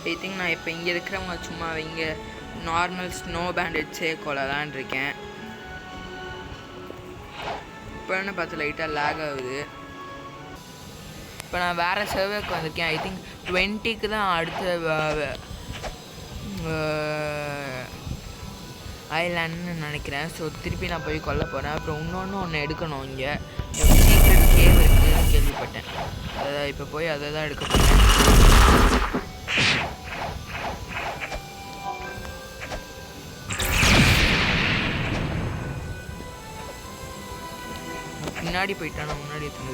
I think நான் இப்போ இங்கே இருக்கிறவங்க சும்மா இங்கே நார்மல் ஸ்னோ பேண்டேஜே கொள்ளலான் இருக்கேன். இப்போ என்ன பார்த்து லைட்டாக லேக் ஆகுது. இப்போ நான் வேறு சர்வேக்கு வந்திருக்கேன். ஐ திங்க் 20க்கு தான் அடுத்த ஐலாண்டுன்னு நினைக்கிறேன். ஸோ திருப்பி நான் போய் கொல்ல போகிறேன். அப்புறம் ஒன்று எடுக்கணும். இங்கே சீக்ரெட் கேவ் இருக்குதுன்னு கேள்விப்பட்டேன். அதை இப்போ போய் அதை தான் எடுக்க போகிறேன். பின்னாடி போயிட்டானா முன்னாடி எத்தனை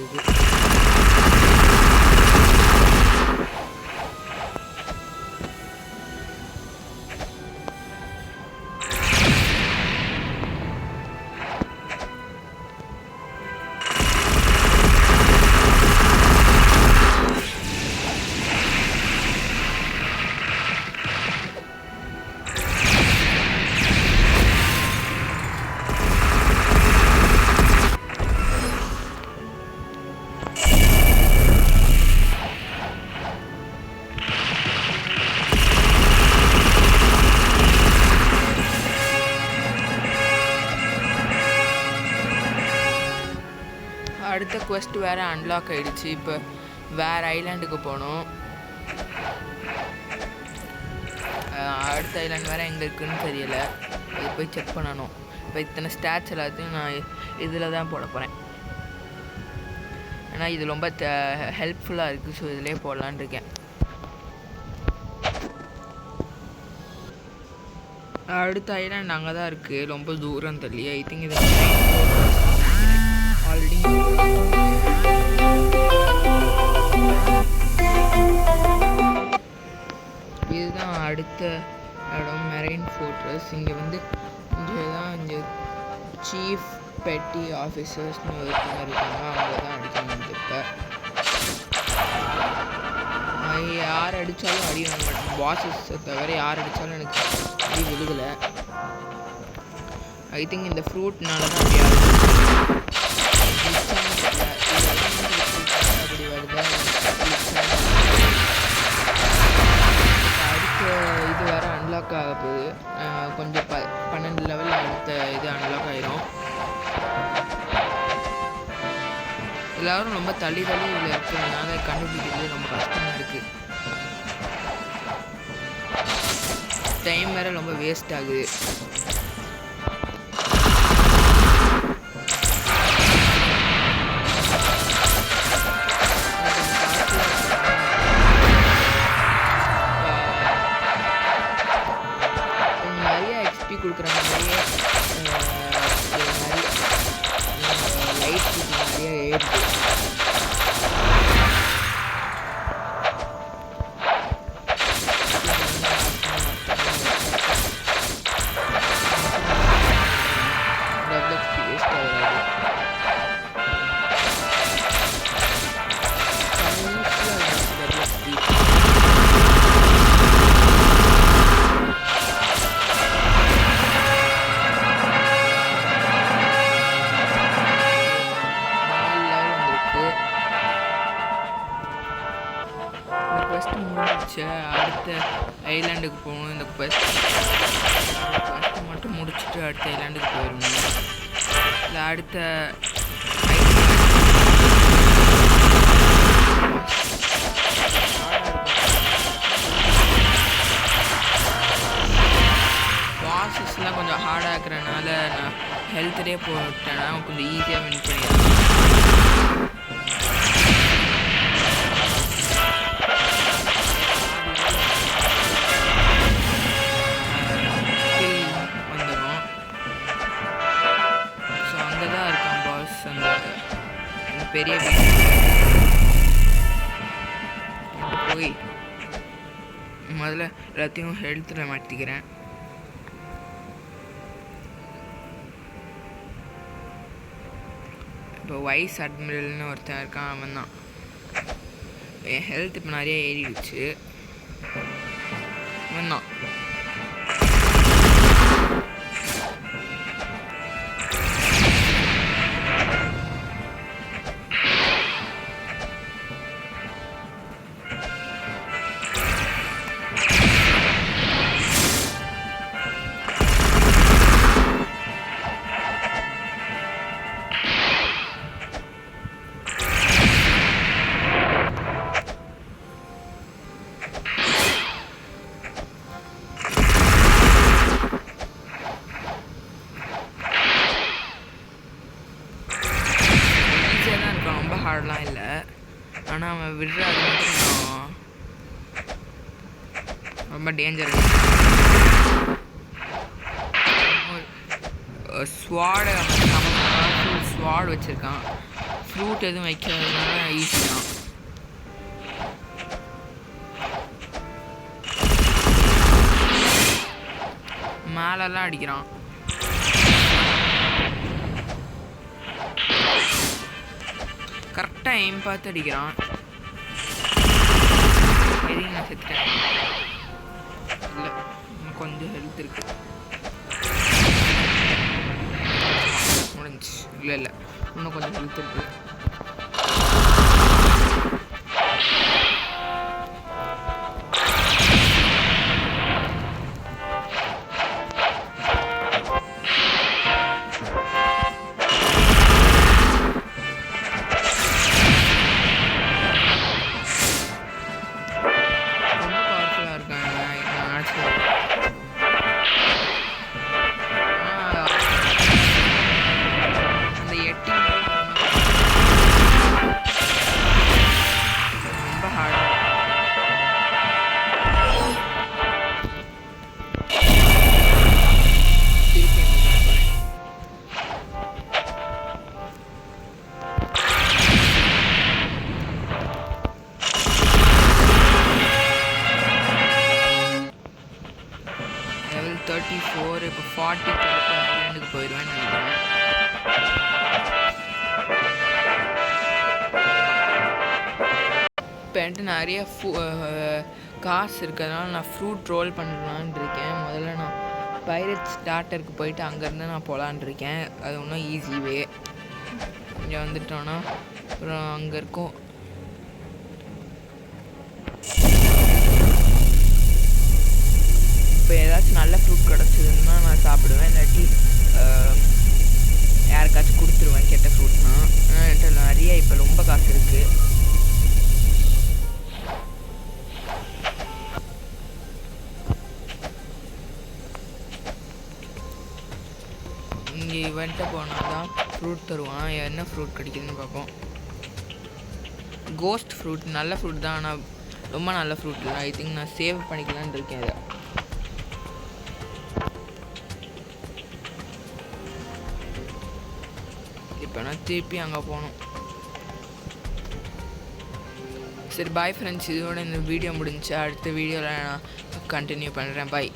அடுத்த குவெஸ்ட் வேறு அன்லாக் ஆகிடுச்சு. இப்போ வேறு ஐலாண்டுக்கு போகணும். அடுத்த ஐலாண்ட் வேறு எங்கே இருக்குதுன்னு தெரியலை. அது போய் செக் பண்ணணும். இப்போ இத்தனை ஸ்டாட்ச் எல்லாத்தையும் நான் இதில் தான் போட போகிறேன். ஏன்னா இது ரொம்ப ஹெல்ப்ஃபுல்லாக இருக்குது. ஸோ இதிலே போடலான் இருக்கேன். அடுத்த ஐலாண்ட் அங்கே தான் இருக்குது, ரொம்ப தூரம் தள்ளி. ஐ திங்க் இது ஆல்ரெடி இதுதான் அடுத்த இடம், மெரைன் ஃபோர்ட்ரஸ். இங்கே இங்கே சீஃப் பெட்டி ஆஃபீஸர்ஸ்னு ஒருத்தங்க இருக்காங்க. அவங்க தான் அடிக்கணும். இப்போ யார் அடித்தாலும் அடி வாங்க மாட்டேன். பாஸஸை தவிர யார் அடித்தாலும் எனக்கு அடி விழுகலை. ஐ திங்க் இந்த ஃப்ரூட்னால தான் அப்படி அப்படி வருது. அடுத்த இது வேறு அன்லாக் ஆக போகுது. கொஞ்சம் 12 லெவலில் அடுத்த இது அன்லாக் ஆகிரும். எல்லோரும் ரொம்ப தள்ளி இதில் இருக்கிறதுனால கண்டுபிடிக்கிறது ரொம்ப கஷ்டமாக இருக்குது. டைம் வேறு ரொம்ப வேஸ்ட் ஆகுது. நிறைய எக்ஸ்பி கொடுக்குறாங்க. லைட் நிறைய ஏறுது. அடுத்த ஐலாண்டுக்கு போகணும். இந்த குவெஸ்ட் மட்டும் முடிச்சுட்டு அடுத்த ஐலாண்டுக்கு போயிடணும். இல்லை அடுத்த பாஸஸ்லாம் கொஞ்சம் ஹார்டாக இருக்கிறனால நான் ஹெல்த்லேயே போட்டேன்னா கொஞ்சம் ஈஸியாக வின் பண்ணிடுறேன். பெரிய போய் முதல்ல எல்லாத்தையும் ஹெல்த்தில் மாற்றிக்கிறேன். இப்போ வைஸ் அட்மிரல்னு ஒருத்தன் இருக்கான். அவன் தான் என் ஹெல்த் இப்போ நிறைய ஏறிடுச்சு. அவன் தான் விடுற அது மட்டும் ரொம்ப டேஞ்சர். ஸ்வாடை ஸ்வாட் வச்சுருக்கான். ஃப்ரூட் எதுவும் வைக்கிறதுனால ஈஸி தான். மேலெல்லாம் அடிக்கிறான். கரெக்டாக எய்ம் பார்த்து அடிக்கிறான். எதையும் நான் செத்துட்டேன். இல்லை, இன்னும் கொஞ்சம் ஹெல்த் இருக்கு. முடிஞ்சு. இல்லை இன்னும் கொஞ்சம் ஹெல்த் இருக்கு. லெவல் 34. இப்போ 40 ஐலாண்டுக்கு போயிடுவேன்னு நினைக்கிறேன். இப்போ என்கிட்ட நிறைய காசு இருக்கிறதுனால நான் ஃப்ரூட் ரோல் பண்ணலான் இருக்கேன். முதல்ல நான் பைரட் ஸ்டார்டருக்கு போயிட்டு அங்கேருந்து நான் போகலான் இருக்கேன். அது ஒன்றும் ஈஸிவே. இங்கே வந்துட்டோன்னா அப்புறம் அங்கே இருக்கும். இப்போ ஏதாச்சும் நல்ல ஃப்ரூட் கிடச்சிதுன்னா நான் சாப்பிடுவேன். இல்லாட்டி யாருக்காச்சும் கொடுத்துருவேன் கெட்ட ஃப்ரூட்னா. என்கிட்ட நிறைய இப்போ ரொம்ப காசு இருக்குது. இங்கே இவன்ட்ட போனால் தான் ஃப்ரூட் தருவான். என்ன ஃப்ரூட் கிடைக்குதுன்னு பார்ப்போம். கோஸ்ட் ஃப்ரூட் நல்ல ஃப்ரூட் தான், ஆனால் ரொம்ப நல்ல ஃப்ரூட் இல்லை. ஐ திங்க் நான் சேவ் பண்ணிக்கலான்னு இருக்கேன் இதை. இப்போ நான் திருப்பி அங்கே போகணும். சரி பாய் ஃப்ரெண்ட்ஸ், இதோட இந்த வீடியோ முடிஞ்சு. அடுத்த வீடியோவில் நான் கண்டினியூ பண்ணுறேன். பாய்.